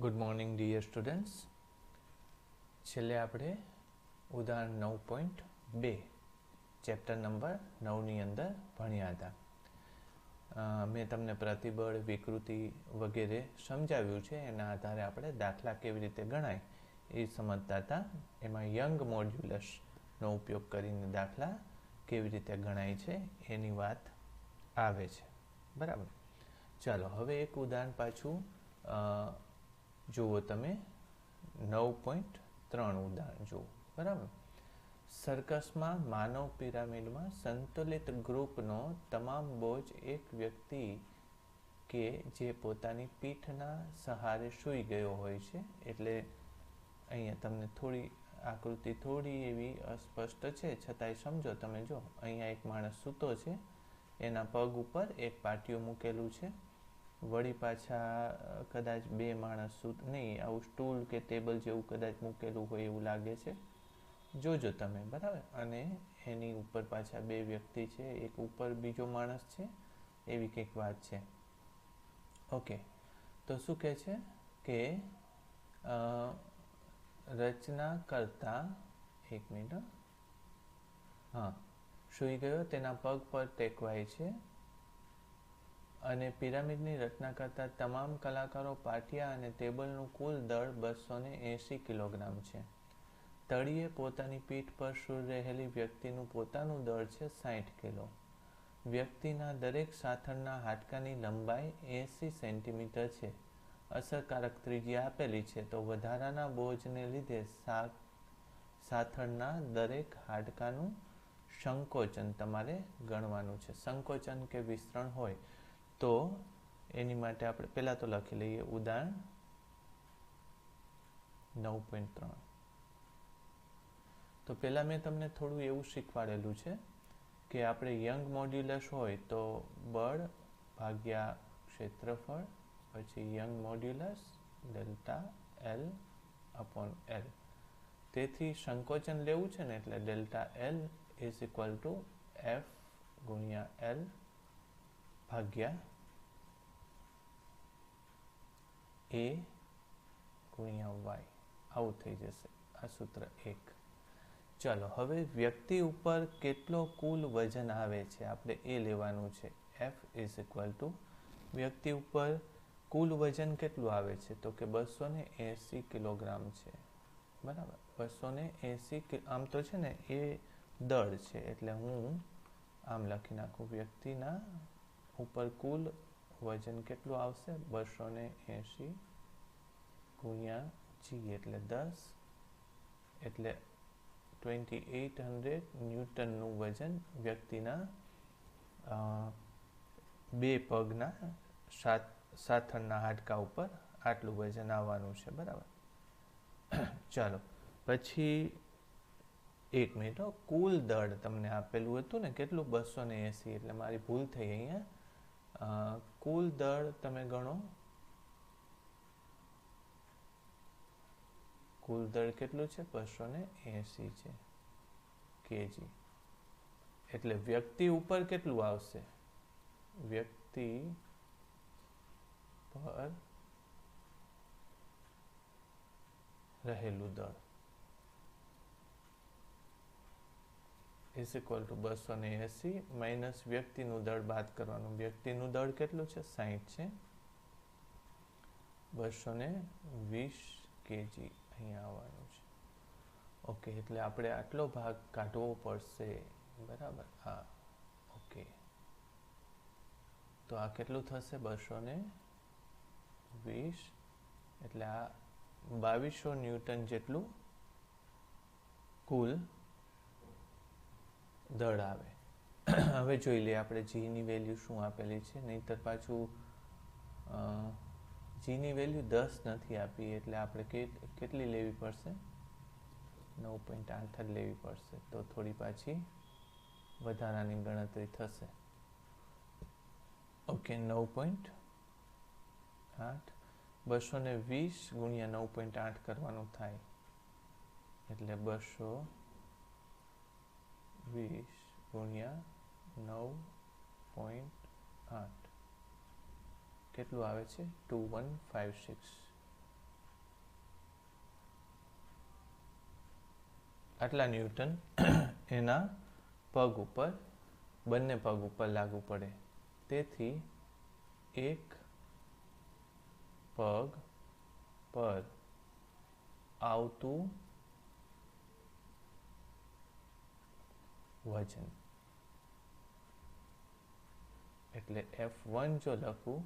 Good morning dear students. છેલ્લે આપણે ઉદાહરણ 9.2 ચેપ્ટર નંબર 9ની અંદર ભણ્યા હતા. મેં તમને પ્રતિબળ, વિકૃતિ વગેરે સમજાવ્યું છે. એના આધારે આપણે દાખલા કેવી રીતે ગણાય એ સમજતા હતા. એમાં યંગ મોડ્યુલસનો ઉપયોગ કરીને દાખલા કેવી રીતે ગણાય છે એની વાત આવે છે. બરાબર. ચાલો હવે એક ઉદાહરણ પાછું જુઓ. તમે 9.3 ઉદાહરણ જુઓ. બરાબર. સર્કસમાં માનવ પિરામિડમાં સંતુલિત ગ્રુપનો તમામ બોજ એક વ્યક્તિ કે જે પોતાની પીઠના સહારે સૂઈ ગયો હોય છે. એટલે અહીંયા તમને થોડી આકૃતિ થોડી એવી અસ્પષ્ટ છે, છતાંય સમજો તમે. જો અહીંયા એક માણસ સૂતો છે, એના પગ ઉપર એક પાટિયું મૂકેલું છે. વળી પાછા કદાચ બે માણસ નહીં, આવું સ્ટૂલ કે ટેબલ જેવું કદાચ મૂકેલું હોય એવું લાગે છે. જોજો તમે. બરાબર. અને એની ઉપર પાછા બે વ્યક્તિ છે, એક ઉપર બીજો માણસ છે, એવી કંઈક વાત છે. ઓકે. તો શું કહે છે કે રચના કરતા એક મિનિટ. સૂઈ ગયો, તેના પગ પર ટેકવાય છે અને પિરામિડની રચના કરતા તમામ કલાકારો પાટિયા અને ટેબલનું કુલ દળ 280 કિલોગ્રામ છે. તળિયે પોતાની પીઠ પર સૂઈ રહેલી વ્યક્તિનું પોતાનું દળ છે 60 કિલો. વ્યક્તિના દરેક સાથળના હાડકાની લંબાઈ 80 સેન્ટીમીટર છે. અસરકારક ત્રિજ્યા આપેલી છે. તો વધારાના બોજને લીધે સાથળના દરેક હાડકાનું સંકોચન તમારે ગણવાનું છે. સંકોચન કે વિસ્તરણ હોય તો એની માટે આપણે પહેલાં તો લખી લઈએ ઉદાહરણ 9.3. તો પહેલાં મેં તમને થોડું એવું શીખવાડેલું છે કે આપણે યંગ મોડ્યુલસ હોય તો બળ ભાગ્યા ક્ષેત્રફળ, પછી young modulus delta L upon L. તેથી સંકોચન લેવું છે ને, એટલે delta L is equal to f ગુણ્યા એલ ભાગ્યા એ ગુણ્યા વાય. આવું થઈ જશે. આ સૂત્ર 1. ચાલો હવે વ્યક્તિ ઉપર કેટલો કુલ વજન આવે છે આપણે એ લેવાનું છે. એફ ઇઝ ઇક્વલ ટુ વ્યક્તિ ઉપર કુલ વજન કેટલું આવે છે, તો કે 280 કિલોગ્રામ છે. બરાબર. 280. આમ તો છે ને એ દળ છે, એટલે હું આમ લખી નાખું. વ્યક્તિના ઉપર કુલ વજન કેટલું આવશે? 280 ગુણ્યા જી એટલે 10, એટલે 2800 ન્યૂટનનું વજન વ્યક્તિના બે પગના સાથળના હાડકા ઉપર આટલું વજન આવવાનું છે. બરાબર. ચાલો પછી એક મિનિટ. કુલ દળ તમને આપેલું હતું ને કેટલું? 280. એટલે મારી ભૂલ થઈ અહીંયા. કુલ દળ તમે ગણો. કુલ દળ કેટલું છે? 280 છે કેજી. એટલે વ્યક્તિ ઉપર કેટલું આવશે? વ્યક્તિ પર રહેલું દળ ઇઝ ઇક્વલ ટુ 280 માઇનસ વ્યક્તિનું દળ બાદ કરવાનું. વ્યક્તિનું દળ કેટલું છે? 60 છે. 220 કેજી અહીંયા આવવાનું છે. ઓકે. એટલે આપણે આટલો ભાગ કાઢવો પડશે. બરાબર. હા. ઓકે. તો આ કેટલું થશે? 220. એટલે આ 2200 ન્યૂટન જેટલું કુલ દળ આવે. હવે જોઈ લઈએ આપણે જીની વેલ્યુ શું આપેલી છે. નહીંતર પાછું જીની વેલ્યુ 10 નથી આપી, એટલે આપણે કેટલી લેવી પડશે? 9.8 જ લેવી પડશે. તો થોડી પાછી વધારાની ગણતરી થશે. ઓકે. 9.8 220 ગુણ્યા 9.8 કરવાનું થાય, એટલે 220 ગુણ્યા 9.8 કેટલું આવે છે? 2156. આટલા ન્યૂટન એના પગ ઉપર, બંને પગ ઉપર લાગુ પડે. તેથી એક પગ પર આવતું વજન, એટલે F1 જો લખું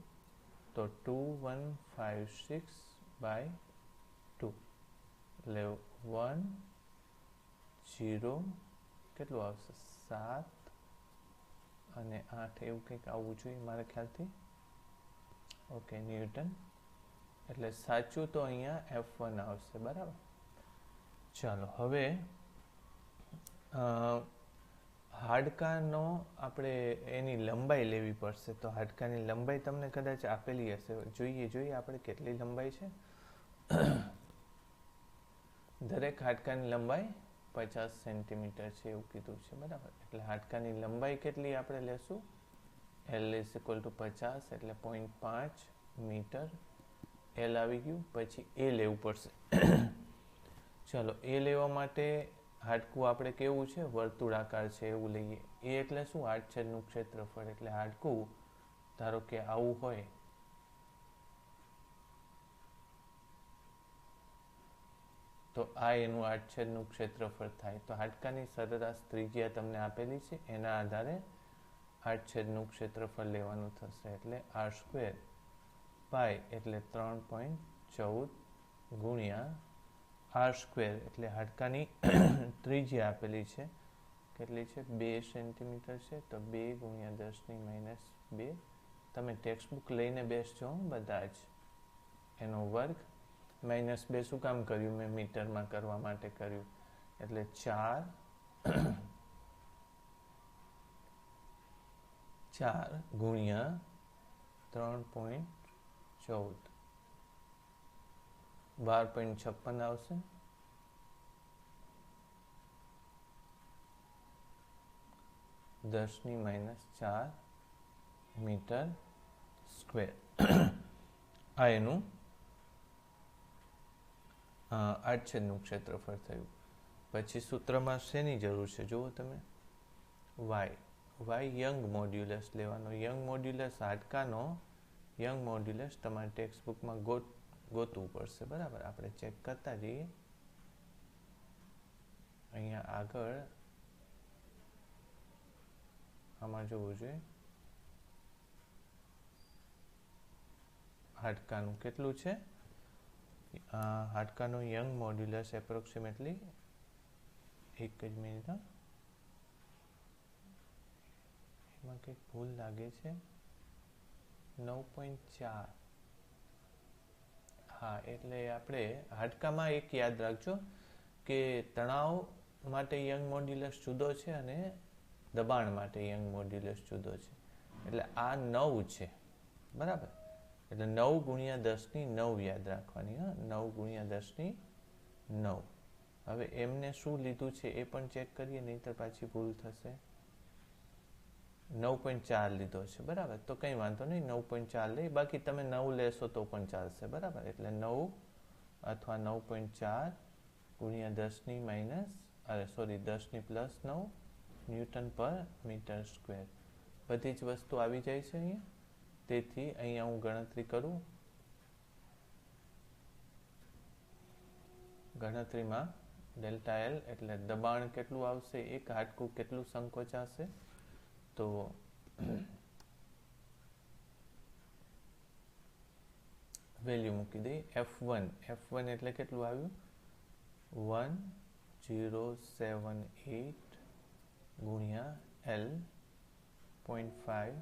તો 2156/2, એટલે 1 0 કેટલું આવશે 7 અને 8 એવું કંઈક આવવું જોઈએ મારા ખ્યાલથી. Okay, newton. એટલે સાચું તો અહીંયા F1 આવશે. બરાબર. ચાલો હવે હાડકાનો આપણે એની લંબાઈ લેવી પડશે. તો હાડકાની લંબાઈ તમને કદાચ આપેલી હશે. જોઈએ આપણે કેટલી લંબાઈ છે. દરેક હાડકાની લંબાઈ 50 સેન્ટીમીટર છે એવું કીધું છે. બરાબર. એટલે હાડકાની લંબાઈ કેટલી આપણે લેશું? L = 50 એટલે 0.5 મીટર. L આવી ગયું. પછી A લેવું પડશે. ચાલો, A લેવા માટે હાડકું આપણે કેવું છે? વર્તુળાકાર છે એવું લઈએ. A એટલે શું? આડછેદનું ક્ષેત્રફળ. એટલે હાડકું ધારો કે આવું હોય, તો આ એનું આડછેદનું ક્ષેત્રફળ થાય. તો હાડકાની સરેરાશ ત્રિજ્યા તમને આપેલી છે, એના આધારે આડછેદનું ક્ષેત્રફળ લેવાનું થશે. એટલે r² પાઈ એટલે 3.14 ગુણ્યા r², એટલે હાડકાની ત્રિજ્યા આપેલી છે. કેટલી છે? 2 સેન્ટીમીટર છે. તો 2 ગુણ્યા 10⁻². તમે ટેક્સ્ટ બુક લઈને બેસજો બધા જ. એનો વર્ગ. -2 શું કામ કર્યું? મેં મીટરમાં કરવા માટે કર્યું. એટલે 4 ગુણ્યા 3.14 12.56 આવશે. (10⁻4 મીટર સ્ક્વેર). આ એનું આડછેદનું ક્ષેત્રફળ થયું. પછી સૂત્રમાં શેની જરૂર છે જુઓ તમે? y યંગ મોડ્યુલસ લેવાનો. યંગ મોડ્યુલસ હાડકાનો યંગ મોડ્યુલસ તમારે ટેક્સ્ટ બુકમાં ગોતવું પડશે. બરાબર. આપણે ચેક કરતા જઈએ. અહીંયા આગળ આમાં જોવું જોઈએ. હાડકાનું કેટલું છે? હાડકાનું યંગ મોડ્યુલસ એપ્રોક્સિમેટલી, એક જ મિનિટ, એમાં કંઈક ભૂલ લાગે છે. 9.4. હા, એટલે આપણે હાડકામાં એક યાદ રાખજો કે તણાવ માટે યંગ મોડ્યુલસ જુદો છે અને દબાણ માટે યંગ મોડ્યુલસ જુદો છે. એટલે આ 9 છે. બરાબર. એટલે 9 ગુણ્યા 10⁹ યાદ રાખવાની. 9 ગુણ્યા 10⁹. હવે એમને શું લીધું છે એ પણ ચેક કરીએ, નહીંતર પાછી ભૂલ થશે. 9.4 લીધો છે. બરાબર. તો કંઈ વાંધો નહીં, 9.4 લઈ. બાકી તમે 9 લેશો તો પણ ચાલશે. બરાબર. એટલે 9 અથવા 9.4 ગુણ્યા 10⁻9 ન્યૂટન પર મીટર સ્ક્વેર. બધી જ વસ્તુ આવી જાય છે અહીંયા. તેથી અહીંયા હું ગણતરી કરું. ગણતરીમાં ΔL એટલે દબાણ કેટલું આવશે, એક હાડકું કેટલું સંકોચાશે. તો વેલ્યુ મૂકી દઈ. F1 એટલે કેટલું આવ્યું? 1078 ગુણ્યા L 0.5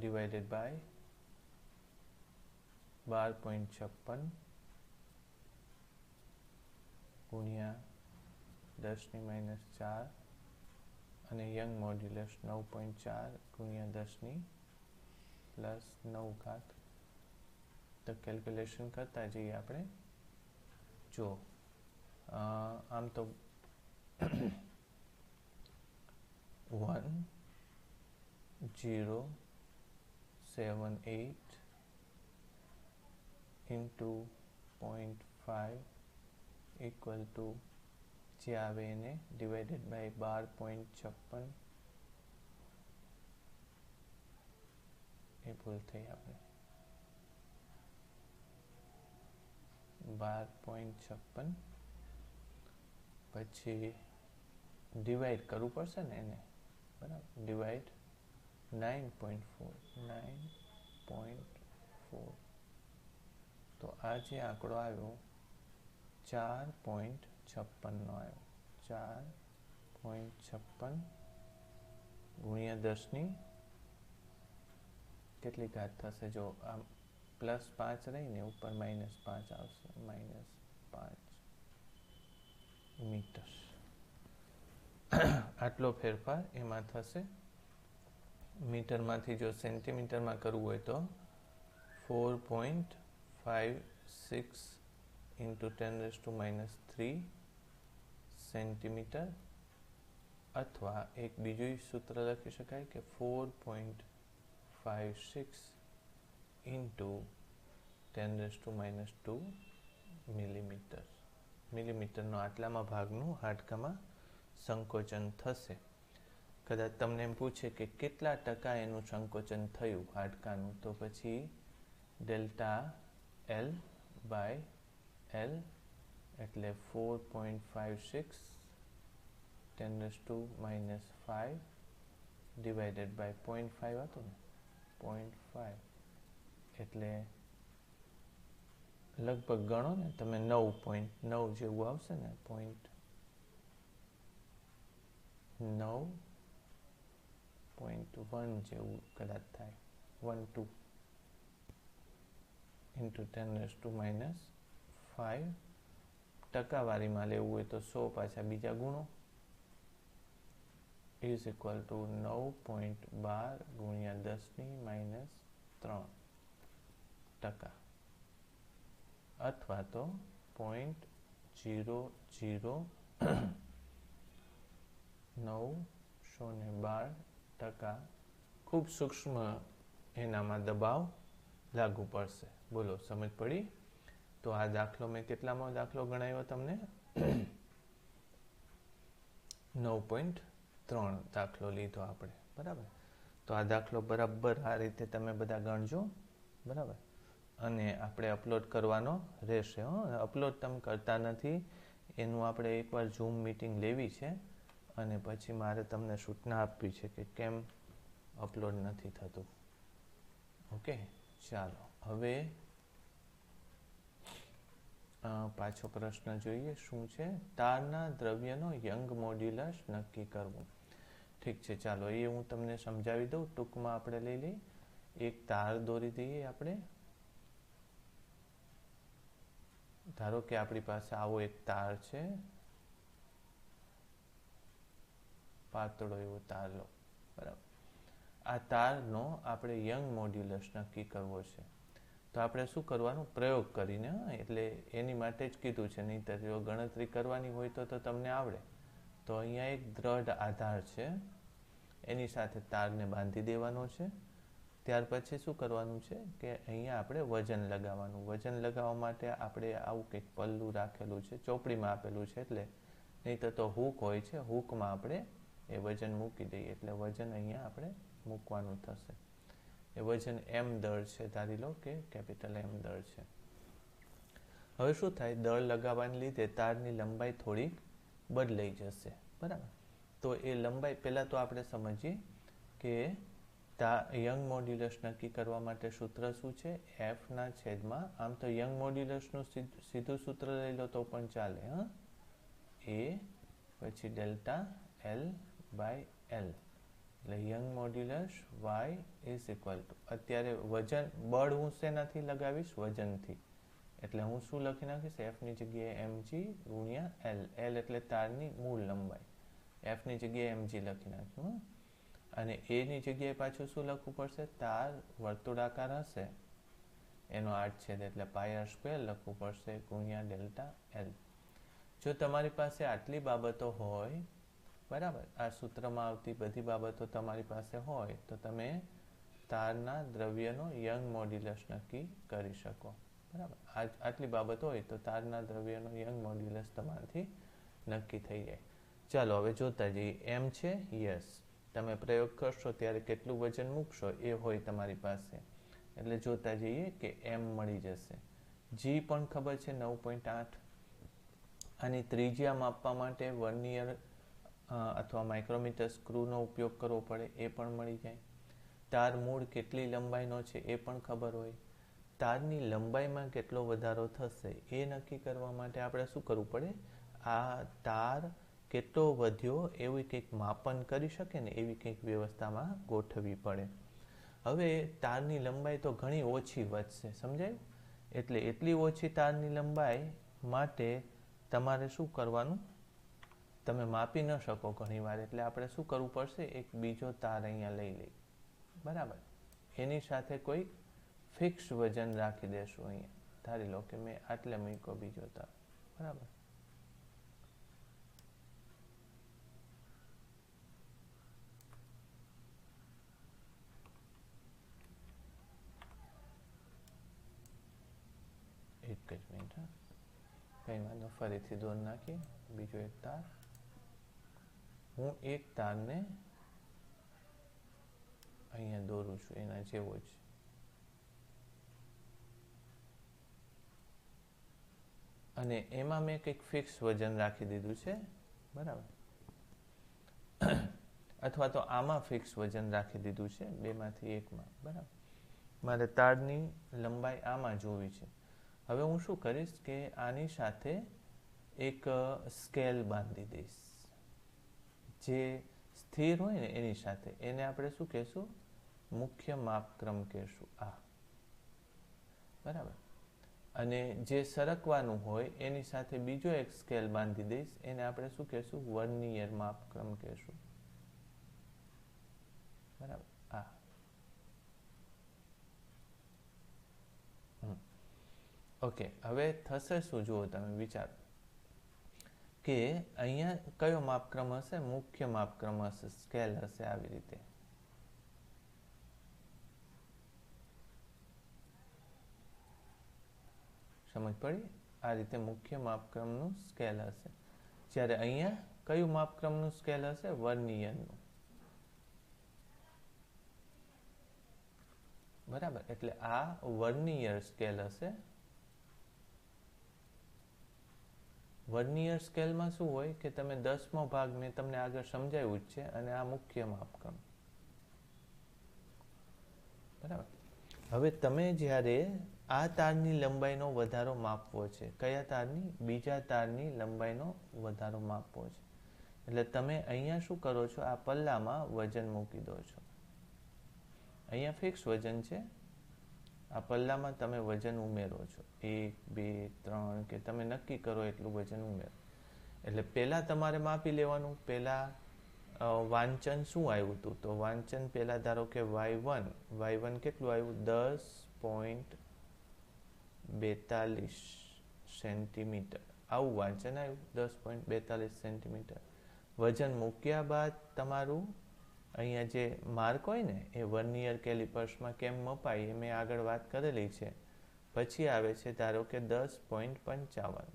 divided by 12.56 ગુણ્યા 10⁻4 અને યંગ મોડ્યુલસ 9.4 ગુણ્યા 10⁻9. તો કેલ્ક્યુલેશન કરતા જઈએ આપણે. જો આમ તો 1078 into 0.5 ઇક્વલ ટુ જે આવે એને ડિવાઇડેડ બાય 12.56, એ ભૂલ થઈ આપણે, 12.56, પછી ડિવાઈડ કરવું પડશે ને એને, બરાબર, ડિવાઈડ 9.4, તો આ જે આંકડો આવ્યો 4.56 નો આવ્યો, 4.56 ગુણ્યા 10 કેટલી ઘાત થશે, જો આમ +5 રહીને ઉપર -5 આવશે, -5 મીટર. આટલો ફેરફાર એમાં થશે. મીટરમાંથી જો સેન્ટીમીટરમાં કરવું હોય તો 4.56 × 10⁻³ સેન્ટીમીટર, અથવા એક બીજું સૂત્ર લખી શકાય કે 4.56 × 10⁻² મિલીમીટર. મિલીમીટરનો આટલામાં ભાગનું હાડકામાં સંકોચન થશે. કદાચ તમને એમ પૂછે કે કેટલા ટકા એનું સંકોચન થયું હાડકાનું, તો પછી ડેલ્ટા L બાય L એટલે 4.56 10⁻⁵ ડિવાઇડેડ બાય 0.5 હતું ને, 0.5 એટલે લગભગ ગણો ને તમે 9.9 જેવું આવશે ને, 9.1 જેવું કદાચ થાય, 12 × 10⁻⁵. ટકાવારીમાં લેવું હોય તો 100 પાછા બીજા ગુણો, ઇઝ ઇક્વલ ટુ 9.12 × 10⁻³ અથવા તો 0.00912%. ખૂબ સૂક્ષ્મ એનામાં દબાવ લાગુ પડશે. બોલો, સમજ પડી? તો આ દાખલો મેં કેટલામો દાખલો ગણાવ્યો તમને? 9.3 દાખલો લીધો આપણે, બરાબર. તો આ દાખલો બરાબર આ રીતે તમે બધા ગણજો, બરાબર. અને આપણે અપલોડ કરવાનો રહેશે. અપલોડ તમે કરતા નથી, એનું આપણે એકવાર ઝૂમ મીટિંગ લેવી છે અને પછી મારે તમને સૂચના આપવી છે કે કેમ અપલોડ નથી થતું. ઓકે, ચાલો હવે પાછો પ્રશ્ન જોઈએ. શું છે? તારના દ્રવ્યનો યંગ મોડ્યુલસ નક્કી કરવું. ઠીક છે, ચાલો એ હું તમને સમજાવી દઉં. ટૂંકમાં આપણે લઈ લઈએ, એક તાર દોરી દઈએ આપણે. ધારો કે આપણી પાસે આવો એક તાર છે, પાતળો એવો તાર લો, બરાબર. આ તારનો આપણે યંગ મોડ્યુલસ નક્કી કરવો છે. તો આપણે શું કરવાનું? પ્રયોગ કરીને, એટલે એની માટે જ કીધું છે, નહીંતર જો ગણતરી કરવાની હોય તો તમને આવડે. તો અહીંયા એક દ્રઢ આધાર છે, એની સાથે તારને બાંધી દેવાનો છે. ત્યાર પછી શું કરવાનું છે કે અહીંયા આપણે વજન લગાવવાનું. વજન લગાવવા માટે આપણે આવું કંઈક પલ્લું રાખેલું છે, ચોપડીમાં આપેલું છે, એટલે નહીંતર તો હૂક હોય છે, હૂકમાં આપણે એ વજન મૂકી દઈએ, એટલે વજન અહીંયા આપણે મૂકવાનું થશે. એ વજન M દળ છે, ધારી લો કે કેપિટલ M દળ છે. હવે શું થાય? દળ લગાવવાને લીધે તારની લંબાઈ થોડીક બદલાઈ જશે, બરાબર. તો એ લંબાઈ પહેલાં તો આપણે સમજીએ કે યંગ મોડ્યુલસ નક્કી કરવા માટે સૂત્ર શું છે? F/, આમ તો યંગ મોડ્યુલસનું સીધું સૂત્ર લઈ લો તો પણ ચાલે. એ પછી ડેલ્ટા L બાય L એટલે young modulus Y is equal two, અત્યારે વજન, બળ હું શેનાથી લગાવીશ? વજનથી. એટલે હું શું લખી નાખીશ? Fની જગ્યાએ mg ગુણ્યા L. L એટલે તારની મૂળ લંબાઈ, Fની જગ્યાએ mg લખી નાખ્યું. અને એની જગ્યાએ પાછું શું લખવું પડશે? તાર વર્તુળાકાર હશે, એનો આડછેદ એટલે πr² લખવું પડશે ગુણ્યા ડેલ્ટા L. જો તમારી પાસે આટલી બાબતો હોય, બરાબર, આ સૂત્રમાં આવતી બધી બાબતો તમારી પાસે હોય, તો તમે તારના દ્રવ્યનો યંગ મોડ્યુલસ નક્કી કરી શકો, બરાબર. આટલી બાબત હોય તો તારના દ્રવ્યનો યંગ મોડ્યુલસ તમારાથી નક્કી થઈ જાય. ચાલો હવે જોતા જઈએ. એમ છે યસ, તમે પ્રયોગ કરશો ત્યારે કેટલું વજન મૂકશો એ હોય તમારી પાસે, એટલે જોતા જઈએ કે એમ મળી જશે. જી પણ ખબર છે 9.8. આની ત્રિજ્યા માપવા માટે વર્નિયર અથવા માઇક્રોમીટર સ્ક્રૂનો ઉપયોગ કરવો પડે, એ પણ મળી જાય. તાર મૂળ કેટલી લંબાઈનો છે એ પણ ખબર હોય. તારની લંબાઈમાં કેટલો વધારો થશે એ નક્કી કરવા માટે આપણે શું કરવું પડે? આ તાર કેટલો વધ્યો એવી કંઈક માપન કરી શકે ને એવી કંઈક વ્યવસ્થામાં ગોઠવવી પડે. હવે તારની લંબાઈ તો ઘણી ઓછી વધશે, સમજાયું? એટલે એટલી ઓછી તારની લંબાઈ માટે તમારે શું કરવાનું? તમે માપી ન શકો ઘણીવાર, એટલે આપણે શું કરવું પડશે? એક બીજો તાર અહીંયા લઈ લઈએ, બરાબર. એની સાથે કોઈક ફિક્સ વજન રાખી દેશું. અહીંયા ધારી લો કે મેં આટલે મૂક્યો બીજો તાર, બરાબર. એક જ મિનિટ, હા, કંઈ વાંધો, ફરીથી દોર નાખીએ બીજો એક તાર. હું એક તારને અહીંયા દોરું છું એના જેવો જ, અને એમાં મેં કંઈક ફિક્સ વજન રાખી દીધું છે, બરાબર. અથવા તો આમાં ફિક્સ વજન રાખી દીધું છે, બેમાંથી એકમાં, બરાબર. મારે તારની લંબાઈ આમાં જોવી છે. હવે હું શું કરીશ કે આની સાથે એક સ્કેલ બાંધી દઈશ, જે સ્થિર હોય ને એની સાથે. એને આપણે શું કહેશું? મુખ્ય માપક્રમ કહેશું, આ, બરાબર. અને જે સરકવાનું હોય એની સાથે બીજો એક સ્કેલ બાંધી દઈશ, એને આપણે શું કહેશું? વર્નિયર માપક્રમ કહેશું, બરાબર. આ ઓકે. હવે થશે શું જુઓ, તમે વિચારો કે અહીંયા કયો માપક્રમ હશે? મુખ્ય માપક્રમ હશે, સ્કેલ હશે આવી રીતે. સમજ પડી? આ રીતે મુખ્ય માપક્રમનું સ્કેલ હશે. જ્યારે અહીંયા કયું માપક્રમનું સ્કેલ હશે? વર્નિયરનું, બરાબર. એટલે આ વર્નિયર સ્કેલ હશે. વર્નિયર સ્કેલમાં શું હોય કે તમે 10મો ભાગ મેં તમને આગળ સમજાવ્યું જ છે, અને આ મુખ્ય માપક્રમ, બરાબર. હવે તમે જ્યારે આ તારની લંબાઈનો વધારો માપવો છે, કયા તારની? બીજા તારની લંબાઈનો વધારો માપવો છે, એટલે તમે અહીંયા શું કરો છો? આ પલ્લામાં વજન મૂકી દો છો. અહીંયા ફિક્સ વજન છે, આ પલ્લામાં તમે વજન ઉમેરો છો, 1, 2, 3, કે તમે નક્કી કરો એટલું વજન ઉમેરો. એટલે પહેલાં તમારે માપી લેવાનું. પહેલાં વાંચન શું આવ્યું હતું? તો વાંચન પહેલાં ધારો કે y1 કેટલું આવ્યું? 10.42 સેન્ટીમીટર. આવું વાંચન આવ્યું, 10.42 સેન્ટીમીટર. વજન મૂક્યા બાદ તમારું અહીંયા જે માર્ક હોય ને એ વર્નિયર કેલિપર્સમાં કેમ મપાય એ મેં આગળ વાત કરેલી છે. પછી આવે છે ધારો કે 10.55.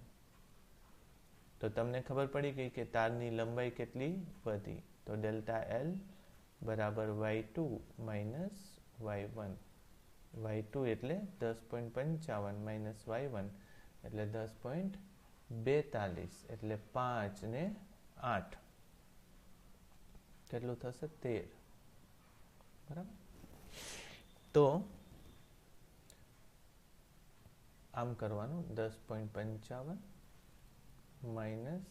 તો તમને ખબર પડી ગઈ કે તારની લંબાઈ કેટલી વધી. તો ડેલ્ટા એલ બરાબર y2 માઇનસ y1. y2 એટલે 10.55 માઇનસ y1 એટલે 10.42, એટલે 5 ને 8 કેટલું થશે? 13, બરાબર. તો આમ કરવાનું, 10.55 માઇનસ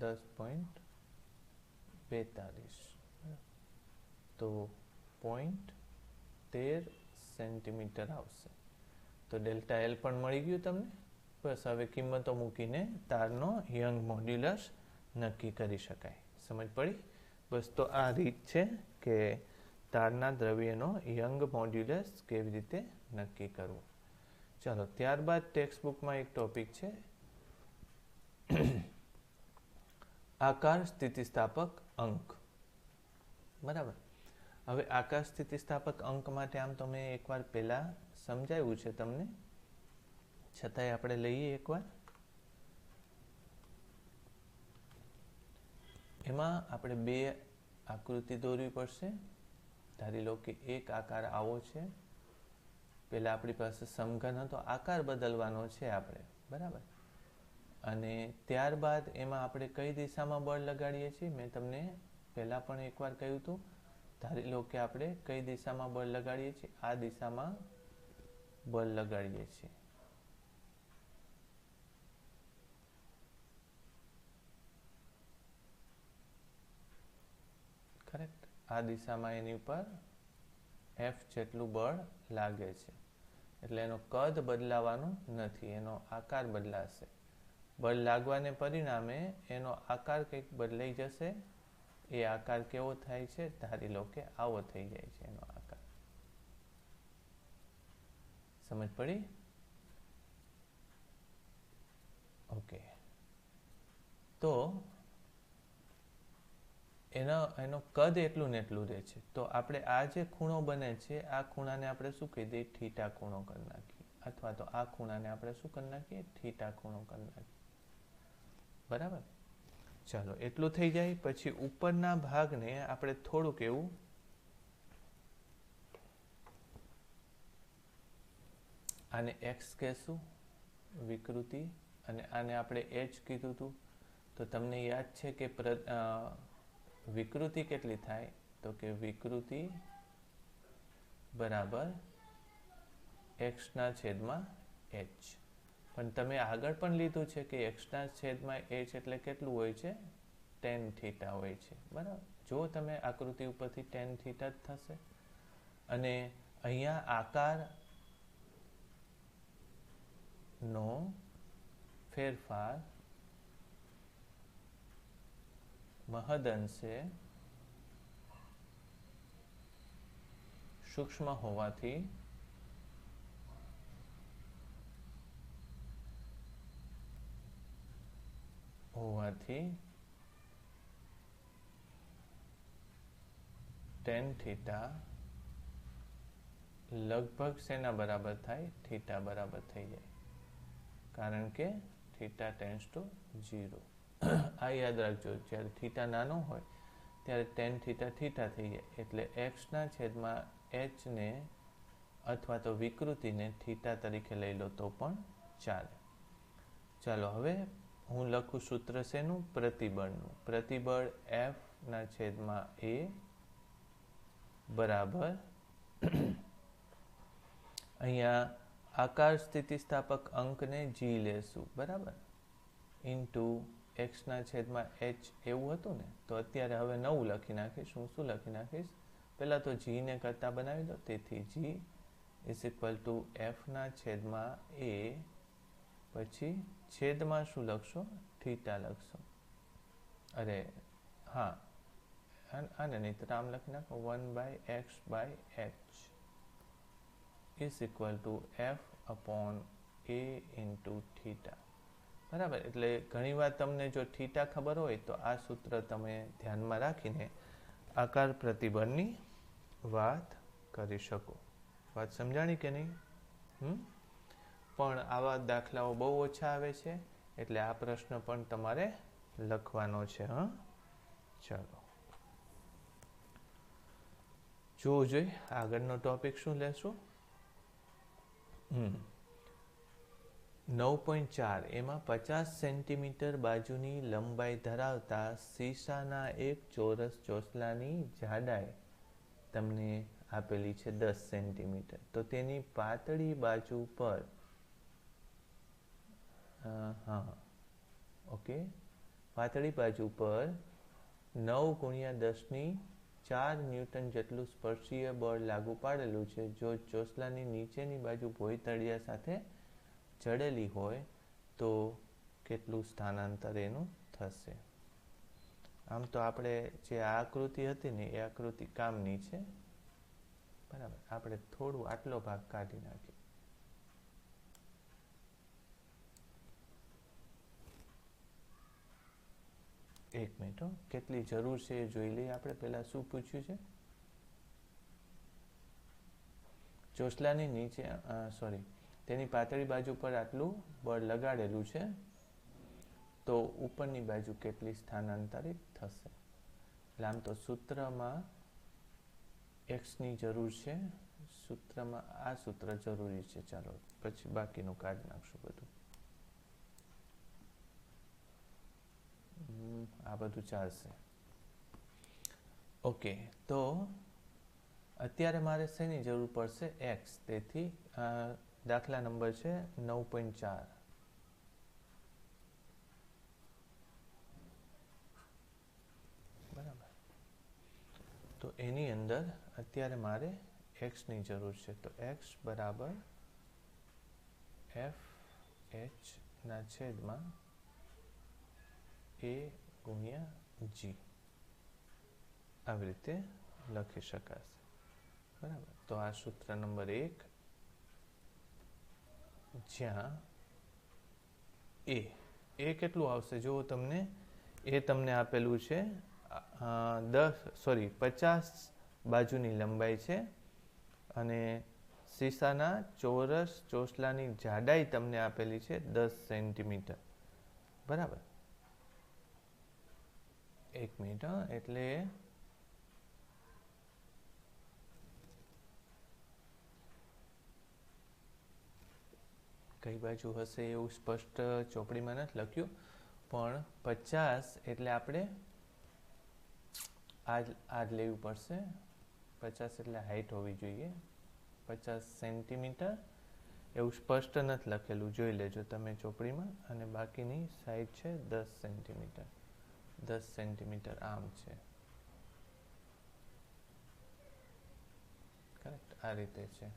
10.42, તો 0.13 સેન્ટીમીટર આવશે. તો ડેલ્ટા એલ પણ મળી ગયું તમને. બસ હવે કિંમતો મૂકીને તારનો યંગ મોડ્યુલસ નક્કી કરી શકાય. સમજ પડી? બસ તો આ રીત છે કે તારના દ્રવ્યનો યંગ મોડ્યુલસ કેવી રીતે નક્કી કરવું. ચાલો, ત્યારબાદ ટેક્સ્ટ બુકમાં એક ટોપિક છે આકાર સ્થિતિસ્થાપક અંક, બરાબર. હવે આકાર સ્થિતિસ્થાપક અંક માટે આમ તો મેં એકવાર પહેલા સમજાવ્યું છે તમને છતાંય આપણે લઈએ એકવાર. એમાં આપણે બે આકૃતિ દોરવી પડશે. ધારી લો કે એક આકાર આવો છે. પહેલા આપણી પાસે સમઘન હતો, આકાર બદલવાનો છે આપણે, બરાબર. અને ત્યારબાદ એમાં આપણે કઈ દિશામાં બળ લગાડીએ છીએ મેં તમને પહેલા પણ એકવાર કહ્યું હતું. ધારી લો કે આપણે કઈ દિશામાં બળ લગાડીએ છીએ, આ દિશામાં બળ લગાડીએ છીએ. કરેક્ટ. આ દિશામાં એની ઉપર F જેટલું બળ લાગે છે. એટલે એનો કદ બદલાવાનું નથી, એનો આકાર બદલાશે. બળ લાગવાને પરિણામે એનો આકાર કંઈક બદલાઈ જશે. એ આકાર કેવો થાય છે? ધારી લો કે આવો થઈ જાય છે એનો આકાર. સમજ પડી? ઓકે. તો એનો કદ એટલું ને એટલું રહે છે. તો આપણે આ જે ખૂણો બને છે, આ ખૂણાને આપણે શું કહી દઈએ? થીટા ખૂણો કરી નાખીએ. અથવા તો આ ખૂણાને આપણે શું કરી નાખીએ? થીટા ખૂણો કરી નાખીએ. બરાબર. ચાલો, એટલું થઈ જાય. પછી ઉપરના ભાગને આપણે થોડુંક એવું આને x કહેશું, વિકૃતિ, અને આને આપણે h કીધું હતું. તો તમને યાદ છે કે વિકૃતિ કેટલી થાય? તો કે વિકૃતિ બરાબર x/h. પણ તમે આગળ પણ લીધું છે કે x/h એટલે કેટલું હોય છે? tan થીટા હોય છે, બરાબર. જો તમે આકૃતિ ઉપરથી tan થીટા જ થશે. અને અહીંયા આકાર નો ફેરફાર મહદઅંશે સૂક્ષ્મ હોવાથી tan થીટા લગભગ શેના બરાબર થાય? થીટા બરાબર થઈ જાય. કારણ કે થીટા ટેન્ડ્સ ટુ 0. આ યાદ રાખજો, જ્યારે થીટા નાનો હોય ત્યારે tan થીટા થીટા થઈ જાય. એટલે x/h ને અથવા તો વિકૃતિને થીટા તરીકે લઈ લો તો પણ ચાલે. ચાલો, હવે હું લખું સૂત્ર શેનું? પ્રતિબળનું. પ્રતિબળ F/A બરાબર અહીંયા આકાર સ્થિતિસ્થાપક અંકને g લેશું, બરાબર, ઇન્ટુ x/h એવું હતું ને. તો અત્યારે હવે નવું લખી નાખીશ. હું શું લખી નાખીશ? પહેલા તો g ને કરતા બનાવી દો. તેથી g = F/A. પછી છેદમાં શું લખશો? થીટા લખશો. અરે હા, આને નહીં તો આમ લખી નાખો. 1/x/h = F/A into theta. બરાબર. એટલે ઘણી વાર તમને જો થીટા ખબર હોય તો આ સૂત્ર તમે ધ્યાનમાં રાખીને આકાર પ્રતિબળની વાત કરી શકો. વાત સમજાણી કે નહીં? પણ આવા દાખલાઓ બહુ ઓછા આવે છે, એટલે આ પ્રશ્ન પણ તમારે લખવાનો છે. ચાલો, જોવું જોઈએ આગળનો ટોપિક શું લેશું. 9.4 એમાં 50 સેન્ટીમીટર બાજુની લંબાઈ ધરાવતા શીશાના એક ચોરસ ચોસલાની જાડાઈ તમને આપેલી છે 10 સેન્ટીમીટર. તો તેની પાતળી બાજુ પર પાતળી બાજુ પર 9×10⁴ ન્યૂટન જેટલું સ્પર્શીય બળ લાગુ પાડેલું છે. જો ચોસલાની નીચેની બાજુ ભોંયતળિયા સાથે જડેલી હોય તો કેટલું સ્થાનાંતર એનું થશે? આમ તો આપણે જે આકૃતિ હતી ને એ આકૃતિ કામની છે, બરાબર. આપણે થોડું આટલો ભાગ કાઢી નાખીએ. એક મિનિટ, કેટલી જરૂર છે એ જોઈ લઈએ આપણે. પહેલા શું પૂછ્યું છે? ચોસલાની નીચે તેની પાતળી બાજુ પર આટલું બળ લગાડેલું છે, તો ઉપરની બાજુ કેટલી સ્થાનાંતરિત થશે? એટલે આમ તો સૂત્રમાં એક્સની જરૂર છે, સૂત્રમાં આ સૂત્ર જરૂરી છે. ચાલો પછી બાકીનું કાઢી નાખશું બધું. આ બધું ચાલશે. ઓકે, તો અત્યારે મારે શેની જરૂર પડશે? એક્સ. તેથી દાખલા નંબર છે 9.4. બરાબર. તો એની અંદર અત્યારે મારે એક્સની જરૂર છે. તો એક્સ બરાબર એફ એચ ના છેદમાં એ ગુણ્યા જી, આવી રીતે લખી શકાશે. બરાબર. તો આ સૂત્ર નંબર 1, જ્યાં એ કેટલું આવશે? જુઓ, તમને આપેલું છે 50 બાજુની લંબાઈ છે અને શીશાના ચોરસ ચોસલાની જાડાઈ તમને આપેલી છે 10 સેન્ટીમીટર. બરાબર. 1 મિનિટ. એટલે કઈ બાજુ હશે એવું સ્પષ્ટ ચોપડીમાં નથી લખ્યું, પણ 50 એટલે આપણે આ જ લેવું પડશે. 50 એટલે હાઈટ હોવી જોઈએ, 50 સેન્ટીમીટર એવું સ્પષ્ટ નથી લખેલું, જોઈ લેજો તમે ચોપડીમાં. અને બાકીની સાઈડ છે 10 સેન્ટીમીટર. 10 સેન્ટીમીટર આમ છે. કરેક્ટ, આ રીતે છે.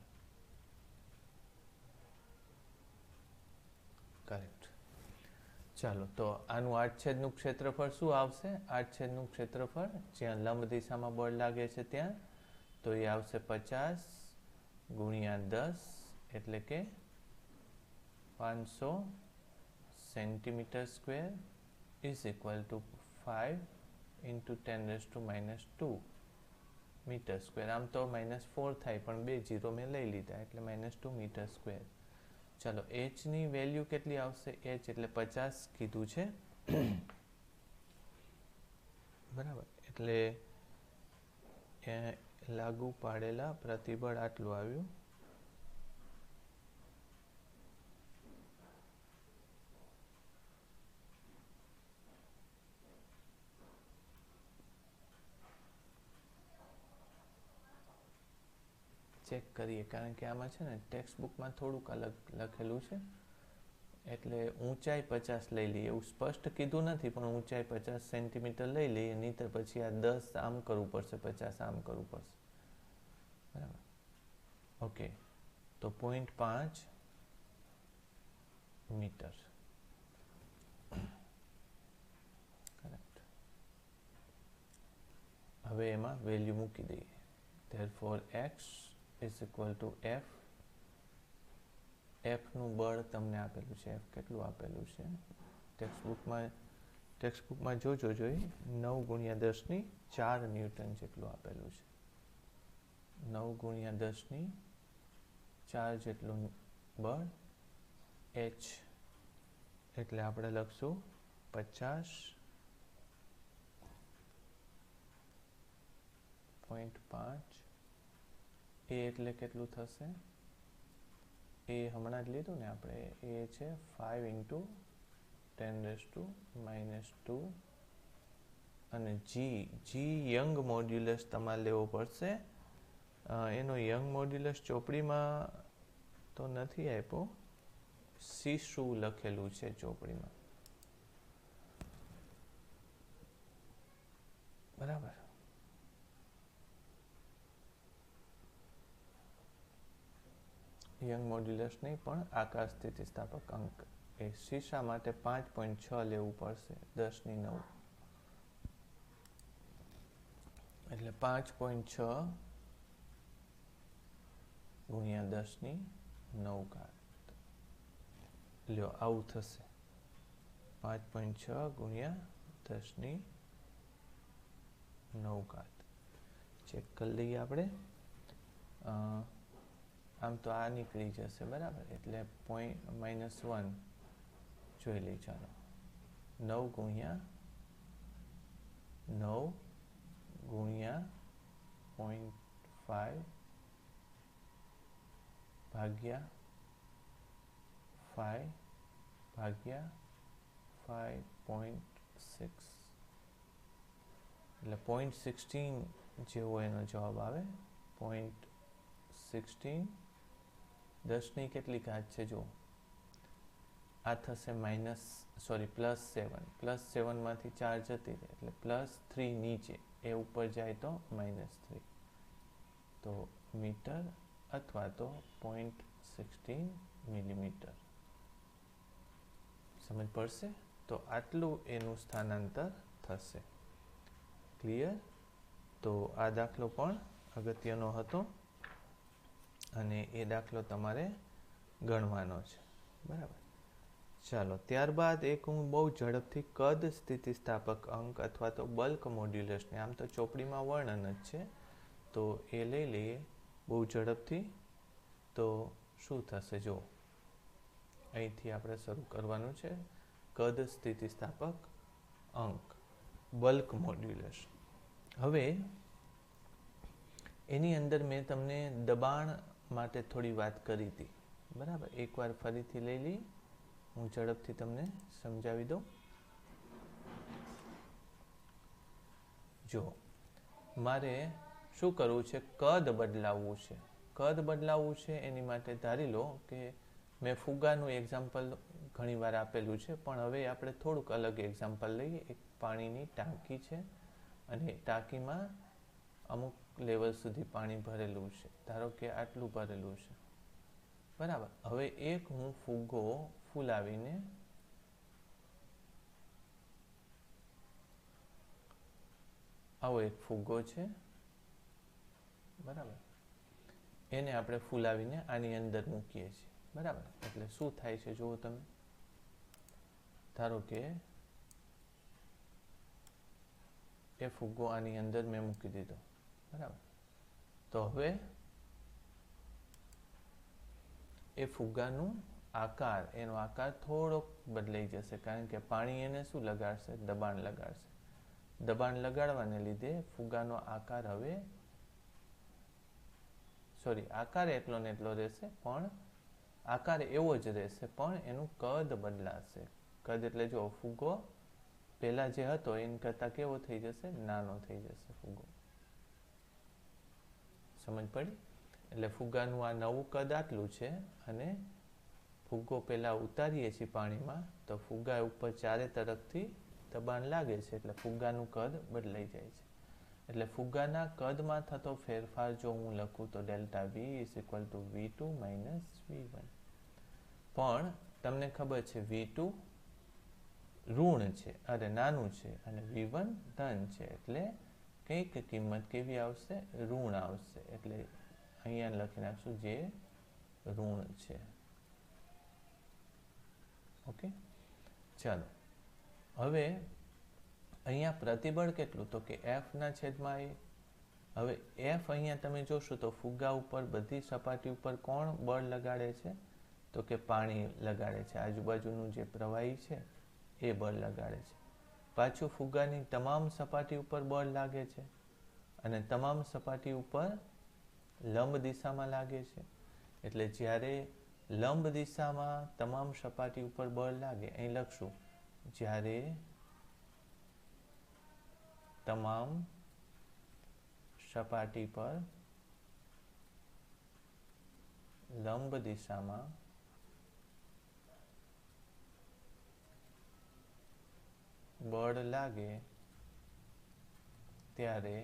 કરેક્ટ. ચાલો, તો આનું આડછેદનું ક્ષેત્રફળ શું આવશે? આડછેદનું ક્ષેત્રફળ જ્યાં લંબ દિશામાં બળ લાગે છે ત્યાં, તો એ આવશે 50 ગુણ્યા 10, એટલે કે 500 centimetre square is equal to 5 × 10⁻² metre square. આમ તો -4 થાય, પણ 2 0 મેં લઈ લીધા એટલે -2 મીટર સ્ક્વેર. ચાલો, એચની વેલ્યુ કેટલી આવશે? એચ એટલે 50 કીધું છે. બરાબર. એટલે લાગુ પાડેલા પ્રતિબળ આટલું આવ્યું. ચેક કરીએ, કારણ કે આમાં છે ને ટેક્સ્ટ બુકમાં થોડુંક અલગ લખેલું છે, એટલે ઊંચાઈ 50 લઈ લઈએ. એવું સ્પષ્ટ કીધું નથી, પણ ઊંચાઈ 50 સેન્ટીમીટર લઈ લઈએ, નહીંતર પછી આ 10 આમ કરવું પડશે, 50 આમ કરવું પડશે. બરાબર. ઓકે, તો 0.5 મીટર. કરેક્ટ. હવે એમાં વેલ્યુ મૂકી દઈએ. Therefore x is equal to f. એફનું બળ તમને આપેલું છે. એફ કેટલું આપેલું છે ટેક્સ્ટબુકમાં જોજો જોઈ. 9 × 10⁴ ન્યૂટન જેટલું આપેલું છે. 9 × 10⁴ જેટલું બળ. એચ એટલે આપણે લખશું 50.5. એ એટલે કેટલું થશે? એ હમણાં જ લીધું ને આપણે. એ છે 5 × 10⁻². અને જી યંગ મોડ્યુલસ તમારે લેવો પડશે. એનો યંગ મોડ્યુલસ ચોપડીમાં તો નથી આપ્યો, શું લખેલું છે ચોપડીમાં. બરાબર. યંગ મોડ્યુલસ નહીં, પણ આકાશ સ્થિતિસ્થાપક અંક. એ શીશા માટે 5.6 લેવું પડશે 10⁹. એટલે 5.6 × 10⁹. લ્યો, આવું થશે. 5.6 × 10⁹. ચેક કરી લઈએ આપણે. આમ તો આ નીકળી જશે, બરાબર. એટલે -1 જોઈ લઈ. ચાલો, 9 ગુણ્યા 0.5 ભાગ્યા 5 ભાગ્યા 5.6 એટલે 0.16 જેવો એનો જવાબ આવે. 0.16 10ની કેટલી ઘાત છે જો, આ થશે +7 +7માંથી 4 જતી રહે એટલે +3 નીચે, એ ઉપર જાય તો -3, તો મીટર અથવા તો 0.16 મિલીમીટર. સમજ પડશે? તો આટલું એનું સ્થાનાંતર થશે. ક્લિયર? તો આ દાખલો પણ અગત્યનો હતો અને એ દાખલો તમારે ગણવાનો છે, બરાબર. ચાલો, ત્યારબાદ એક હું બહુ ઝડપથી કદ સ્થિતિસ્થાપક અંક અથવા તો બલ્ક મોડ્યુલસને, આમ તો ચોપડીમાં વર્ણન જ છે, તો એ લઈ લઈએ બહુ ઝડપથી. તો શું થશે જો, અહીંથી આપણે શરૂ કરવાનું છે. કદ સ્થિતિસ્થાપક અંક, બલ્ક મોડ્યુલસ. હવે એની અંદર મેં તમને દબાણ માટે થોડી વાત કરી હતી, બરાબર. એકવાર ફરીથી લઈ લઈ, હું ઝડપથી તમને સમજાવી દઉં. જો મારે શું કરવું છે, કદ બદલાવવું છે. કદ બદલાવવું છે એની માટે ધારી લો કે મેં ફુગ્ગાનું એક્ઝામ્પલ ઘણીવાર આપેલું છે, પણ હવે આપણે થોડુંક અલગ એક્ઝામ્પલ લઈએ. એક પાણીની ટાંકી છે અને ટાંકીમાં અમુક લેવલ સુધી પાણી ભરેલું છે, ધારો કે આટલું ભરેલું છે, બરાબર. હવે એક હું ફુગ્ગો ફૂલાવીને આવો એક ફુગ્ગો છે, બરાબર. એને આપણે ફૂલાવીને આની અંદર મૂકીએ છીએ, બરાબર. એટલે શું થાય છે જુઓ તમે. ધારો કે એ ફુગ્ગો આની અંદર મેં મૂકી દીધો, બરાબર. તો હવે એ ફુગ્ગાનું આકાર, એનો આકાર થોડોક બદલાઈ જશે, કારણ કે પાણી એને શું લગાડશે, દબાણ લગાડશે. દબાણ લગાડવાને લીધે ફુગ્ગાનો આકાર હવે આકાર એટલો ને એટલો રહેશે, પણ આકાર એવો જ રહેશે, પણ એનું કદ બદલાશે. કદ એટલે જો ફુગ્ગો પહેલા જે હતો એની કરતાં કેવો થઈ જશે, નાનો થઈ જશે ફુગ્ગો. સમજ પડી? એટલે ફુગ્ગાનું આ નવું કદ આટલું છે અને ફુગ્ગો પહેલા ઉતારીએ છીએ પાણીમાં, તો ફુગ્ગા ઉપર ચારે તરફથી દબાણ લાગે છે, એટલે ફુગ્ગાનું કદ બદલાઈ જાય છે. એટલે ફુગ્ગાના કદમાં થતો ફેરફાર જો હું લખું તો ΔV = V2 - V1. પણ તમને ખબર છે V2 ઋણ છે, નાનું છે, અને V1 ધન છે, એટલે કંઈક કિંમત કેવી આવશે, ઋણ આવશે. એટલે અહીંયા લખી નાખશું જે ઋણ છે. ઓકે, ચાલો. હવે અહીંયા પ્રતિબળ કેટલું, તો કે F/A. હવે F અહીંયા તમે જોશો તો ફુગ્ગા ઉપર બધી સપાટી ઉપર કોણ બળ લગાડે છે, તો કે પાણી લગાડે છે. આજુબાજુનું જે પ્રવાહી છે એ બળ લગાડે છે. પાછું ફુગ્ગાની તમામ સપાટી ઉપર બળ લાગે છે અને તમામ સપાટી ઉપર લંબ દિશામાં લાગે છે. એટલે જ્યારે લંબ દિશામાં તમામ સપાટી ઉપર બળ લાગે, અહીં લખશું, જ્યારે તમામ સપાટી પર લંબ દિશામાં બળ લાગે ત્યારે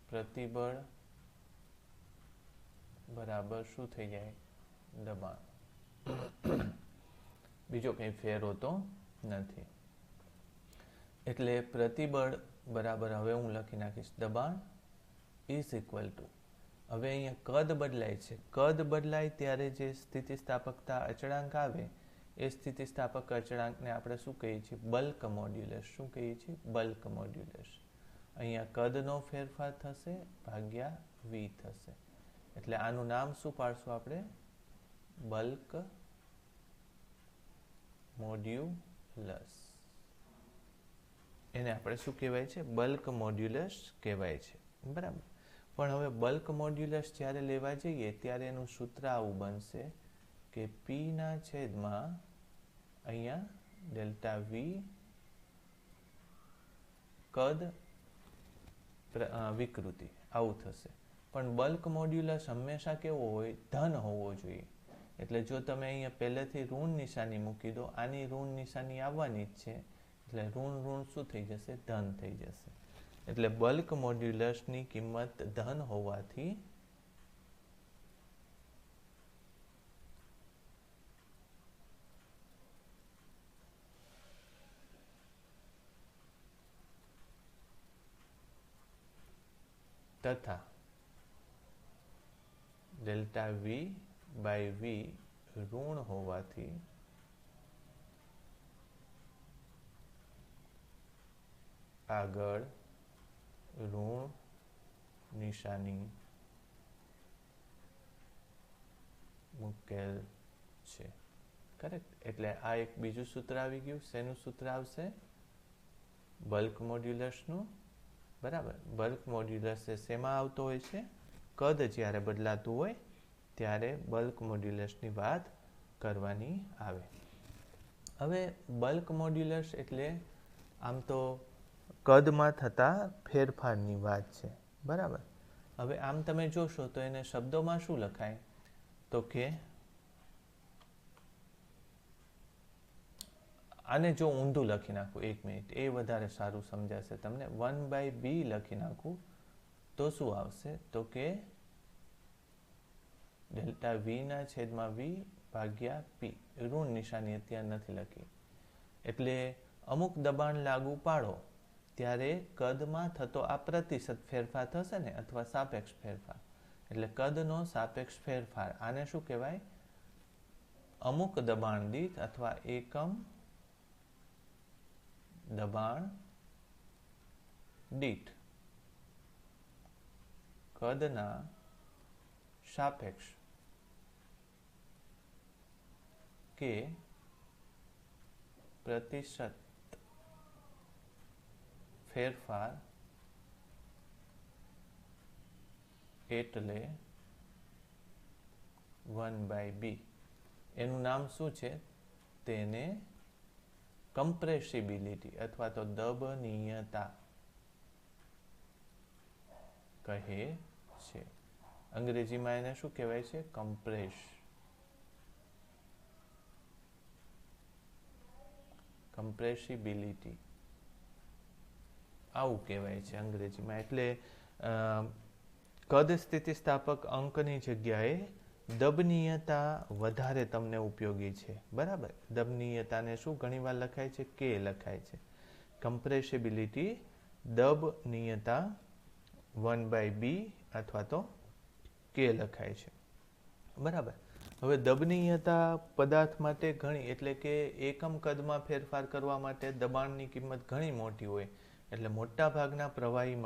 પ્રતિબળ બરાબર શું થઈ જાય, દબાણ. બીજો કંઈ ફેર હોતો નથી. એટલે પ્રતિબળ બરાબર, હવે હું લખી નાખીશ, દબાણ = હવે અહીંયા કદ બદલાય છે. કદ બદલાય ત્યારે જે સ્થિતિસ્થાપકતા અચળાંક આવે, એ સ્થિતિસ્થાપક અચળાંકને આપણે શું કહીએ છીએ, બલ્ક મોડ્યુલસ. શું કહીએ છીએ, બલ્ક મોડ્યુલસ. અહીંયા કદનો ફેરફાર થશે ભાગ્યા V થશે. એટલે આનું નામ શું પાડશું આપણે? Bulk modulus. એને આપણે શું કહેવાય છે? બલ્ક મોડ્યુલસ કહેવાય છે. બરાબર. પણ હવે બલ્ક મોડ્યુલસ જ્યારે લેવા જઈએ ત્યારે એનું સૂત્ર આવું બનશે કે પી ના છેદમાં અહીંયા ડેલ્ટા વી કદ વિકૃતિ, આવું થશે. પણ બલ્ક મોડ્યુલસ હંમેશા કેવો હોય? ધન હોવો જોઈએ. એટલે જો તમે અહીંયા પહેલેથી ઋણ નિશાની મૂકી દો, આની ઋણ નિશાની આવવાની જ છે, એટલે ઋણ ઋણ શું થઈ જશે? ધન થઈ જશે. એટલે બલ્ક મોડ્યુલસની કિંમત ધન હોવાથી તથા ડેલ્ટા વી બાય વી ઋણ હોવાથી આગળ ઋણ નિશાની મૂકેલ છે. કરેક્ટ. એટલે આ એક બીજું સૂત્ર આવી ગયું. શેનું સૂત્ર આવશે? બલ્ક મોડ્યુલસનું. બરાબર. બલ્ક મોડ્યુલસ એ શેમાં આવતો હોય છે? કદ જ્યારે બદલાતું હોય ત્યારે બલ્ક મોડ્યુલસની વાત કરવાની આવે. હવે બલ્ક મોડ્યુલસ એટલે આમ તો કદમાં થતા ફેરફારની વાત છે. બરાબર. હવે આમ તમે જોશો તો એને શબ્દોમાં શું લખાય? તો કે આને જો ઊંધું લખી નાખું, 1 મિનિટ, એ વધારે સારું સમજાશે તમને. 1/b લખી નાખું તો શું આવશે? તો કે ડેલ્ટા વી ના છેદમાં વી ભાગ્યા પી. ઋણ નિશાની અત્યારે નથી લખી. એટલે અમુક દબાણ લાગુ પાડો ત્યારે કદમાં થતો આ પ્રતિશત ફેરફાર થશે ને, અથવા સાપેક્ષ ફેરફાર. એટલે કદનો સાપેક્ષ ફેરફાર, આને શું કહેવાય? અમુક દબાણ દીઠ અથવા એકમ દબાણ દીઠ કદના સાપેક્ષ કે પ્રતિશત ફેરફાર એટલે 1/b. એનું નામ શું છે? તેને કમ્પ્રેસિબિલિટી અથવા તો દબનીયતા કહે છે. અંગ્રેજીમાં એને શું કહેવાય છે? કમ્પ્રેસિબિલિટી, આવું કહેવાય છે અંગ્રેજીમાં. એટલે કદ સ્થિતિસ્થાપક અંકની જગ્યાએ દબનીયતા વધારે તમને ઉપયોગી છે. બરાબર. દબનીયતાને શું ઘણીવાર લખાય છે? કે લખાય છે. કમ્પ્રેસિબિલિટી દબનીયતા 1/b અથવા તો કે લખાય છે. બરાબર. હવે દબનીયતા પદાર્થ માટે ઘણી, એટલે કે એકમ કદમાં ફેરફાર કરવા માટે દબાણની કિંમત ઘણી મોટી હોય. એટલે મોટા ભાગના પ્રવાહી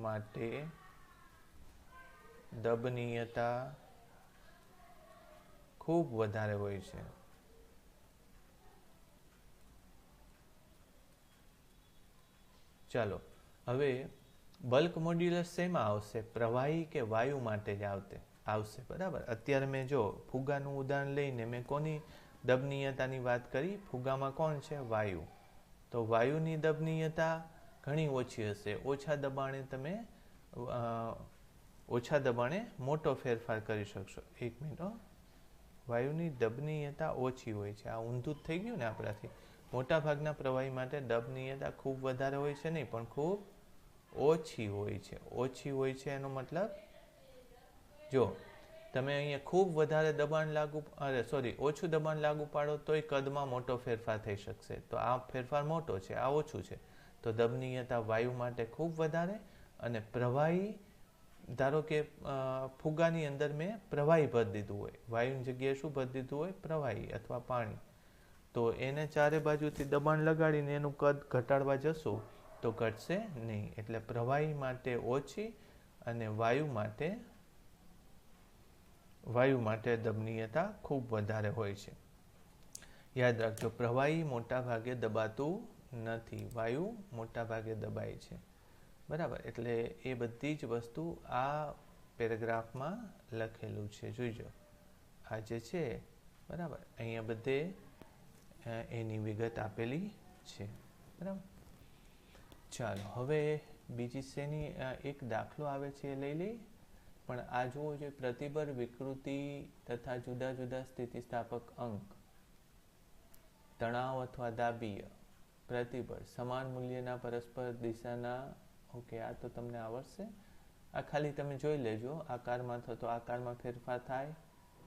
માટે દબનીયતા ખૂબ વધારે હોય છે. ચાલો, હવે બલ્ક મોડ્યુલસ શેમાં આવશે? પ્રવાહી કે વાયુ માટે જ આવશે. બરાબર. અત્યારે મેં જો ફુગાનું ઉદાહરણ લઈને મેં કોની દબનીયતાની વાત કરી? ફુગામાં કોણ છે? વાયુ. તો વાયુની દબનીયતા ઘણી ઓછી હશે. ઓછા દબાણે મોટો ફેરફાર કરી શકશો. 1 મિનિટ. વાયુની દબનીયતા ઓછી હોય છે. આ ઊંધું જ થઈ ગયું ને આપણાથી. મોટા ભાગના પ્રવાહી માટે દબનીયતા ખૂબ વધારે હોય છે નહીં, પણ ખૂબ ઓછી હોય છે. ઓછી હોય છે એનો મતલબ, જો તમે અહીંયા ખૂબ વધારે ઓછું દબાણ લાગુ પાડો તોય કદમાં મોટો ફેરફાર થઈ શકશે. તો આ ફેરફાર મોટો છે, આ ઓછું છે. તો દબનીયતા વાયુ માટે ખૂબ વધારે. અને પ્રવાહી, ધારો કે ફુગાની અંદર મેં પ્રવાહી ભરી દીધું હોય, વાયુની જગ્યાએ શું ભરી દીધું હોય? પ્રવાહી અથવા પાણી. તો તો એને ચારે બાજુથી દબાણ લગાડીને એનું કદ ઘટાડવા જશો તો ઘટશે નહીં. એટલે પ્રવાહી માટે ઓછી અને વાયુ માટે દબનીયતા ખૂબ વધારે હોય છે. યાદ રાખજો, પ્રવાહી મોટા ભાગે દબાતું નથી, વાયુ મોટા ભાગે દબાય છે. બરાબર, એટલે એ બધી જ વસ્તુ આ પેરેગ્રાફમાં લખેલું છે. જોઈજો, આ જે છે બરાબર, અહીંયા બધે એની વિગત આપેલી છે. બરાબર, ચાલો હવે બીજી શેની એક દાખલો આવે છે એ લઈ લઈ. પણ આ જુઓ છે, પ્રતિબળ વિકૃતિ તથા જુદા જુદા સ્થિતિસ્થાપક અંક, તણાવ અથવા દાબીય પ્રતિબળ, સમાન મૂલ્યના પરસ્પર દિશાના. ઓકે, આ તો તમને આવડશે. આ ખાલી તમે જોઈ લેજો. આકારમાં થતો આકારમાં ફેરફાર થાય,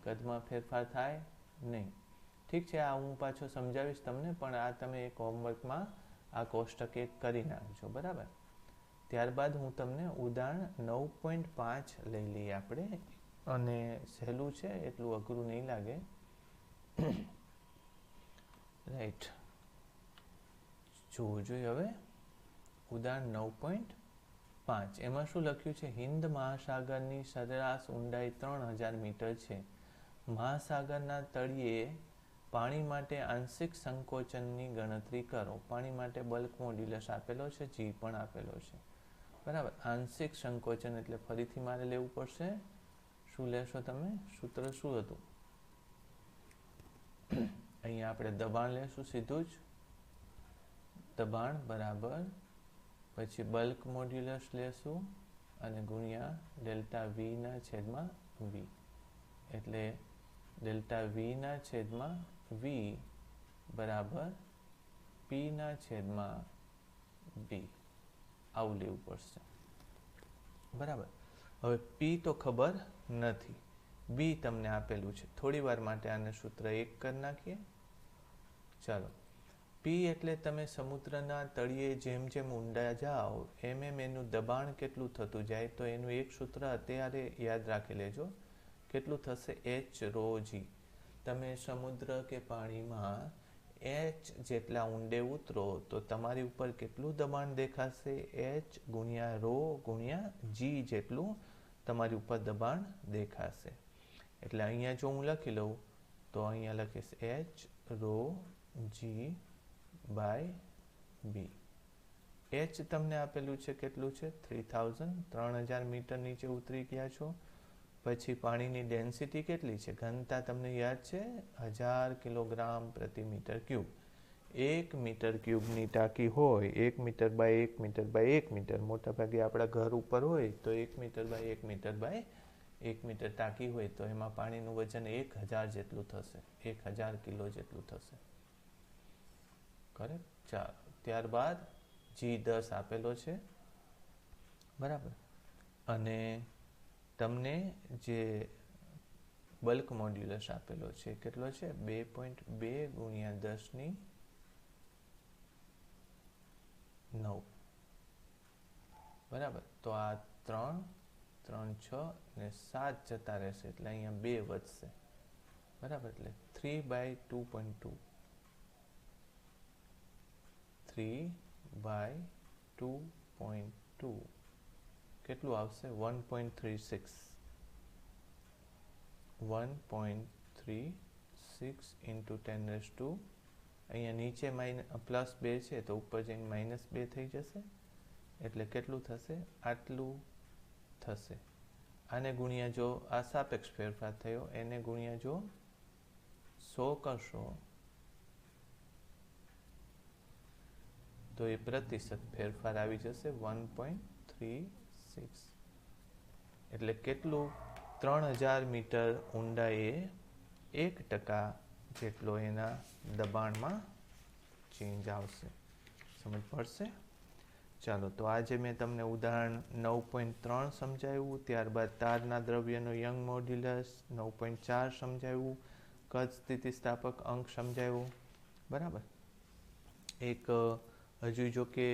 કદમાં ફેરફાર થાય નહીં. ઠીક છે, આ હું પાછો સમજાવીશ તમને, પણ આ તમે એક હોમવર્કમાં આ કોષ્ટક એક કરી નાખજો. બરાબર, ત્યારબાદ હું તમને ઉદાહરણ 9.5 લઈ લઈએ આપણે, અને સહેલું છે, એટલું અઘરું નહીં લાગે. રાઈટ, જોવું જોઈએ હવે ઉદાહરણ 9.5. એમાં શું લખ્યું છે? હિન્દ મહાસાગરની સરેરાશ ઊંડાઈ 3000 મીટર છે. મહાસાગરના તળિયે પાણી માટે આંશિક સંકોચનની ગણતરી કરો. પાણી માટે બલ્ક મોડ્યુલસ આપેલો છે, જી પણ આપેલો છે. બરાબર, આંશિક સંકોચન એટલે ફરીથી મારે લેવું પડશે. શું લેશો તમે? સૂત્ર શું હતું? અહીંયા આપણે દબાણ લેશું સીધું જ. દબાણ બરાબર, પછી બલ્ક મોડ્યુલસ લેશું અને ગુણ્યા ડેલ્ટા વી ના છેદમાં વી. એટલે ડેલ્ટા વી ના છેદમાં વી બરાબર પી ના છેદમાં બી. આવું લેવું પડશે. બરાબર, હવે પી તો ખબર નથી, બી તમને આપેલું છે. થોડી વાર માટે આને સૂત્ર એક કરી નાખીએ. ચાલો, પી એટલે તમે સમુદ્રના તળિયે જેમ જેમ ઊંડા જાઓ એમ એમ એનું દબાણ કેટલું થતું જાય, તો એનું એક સૂત્ર અત્યારે યાદ રાખી લેજો. કેટલું થશે? એચ રો જી. તમે સમુદ્ર કે પાણીમાં એચ જેટલા ઊંડે ઉતરો તો તમારી ઉપર કેટલું દબાણ દેખાશે? એચ ગુણ્યા રો ગુણ્યા જી જેટલું તમારી ઉપર દબાણ દેખાશે. એટલે અહીંયા જો હું લખી લઉં તો અહીંયા લખીશ H rho G by B. H તમને આપેલું છે, કેટલું છે? 3000 મીટર નીચે ઉતરી ગયા છો. પછી પાણીની ડેન્સિટી કેટલી છે? ઘનતા તમને યાદ છે? 1000 કિલોગ્રામ પ્રતિ મીટર ક્યુબ. 1 મીટર ક્યુબની ટાંકી હોય, 1 metre by 1 metre by 1 metre, મોટાભાગે આપણા ઘર ઉપર હોય તો 1 metre by 1 metre by 1 metre ટાંકી હોય તો એમાં પાણીનું વજન 1000 જેટલું થશે, 1000 કિલો જેટલું થશે. કરેક્ટ? ચાલો, ત્યારબાદ G10 આપેલો છે. બરાબર, અને તમને જે બલ્ક મોડ્યુલસ આપેલો છે કેટલો છે? 2.2 ગુણ્યા 10⁹. બરાબર, તો આ 3, 3, 6 અને 7 જતા રહેશે, એટલે અહીંયા 2 વધશે. બરાબર, એટલે 3/2.2. 3/2.2 કેટલું આવશે? 1.36. 1.36 into 10⁻². અહીંયા નીચે +2 છે તો ઉપર જઈને -2 થઈ જશે. એટલે કેટલું થશે? આટલું થશે. આને ગુણ્યા જો આ સાપેક્ષ ફેરફાર થયો, એને ગુણ્યા જો 100 કરશો તો એ પ્રતિશત ફેરફાર આવી જશે 1.36. એટલે કેટલું? 3000 મીટર ઊંડાઈએ 1% જેટલો એના દબાણમાં ચેન્જ આવશે. સમજ પડશે? ચાલો, તો આજે મેં તમને ઉદાહરણ 9.3 સમજાવ્યું, ત્યારબાદ તારના દ્રવ્યનો યંગ મોડ્યુલસ 9.4 સમજાવ્યું, કદ સ્થિતિસ્થાપક અંક સમજાવ્યું. બરાબર, એક હજુ જો કે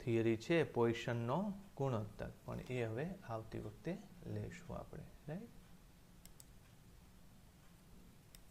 થિયરી છે પોઈસનનો ગુણોત્તર, પણ એ હવે આવતી વખતે લેશું આપણે. રાઈટ?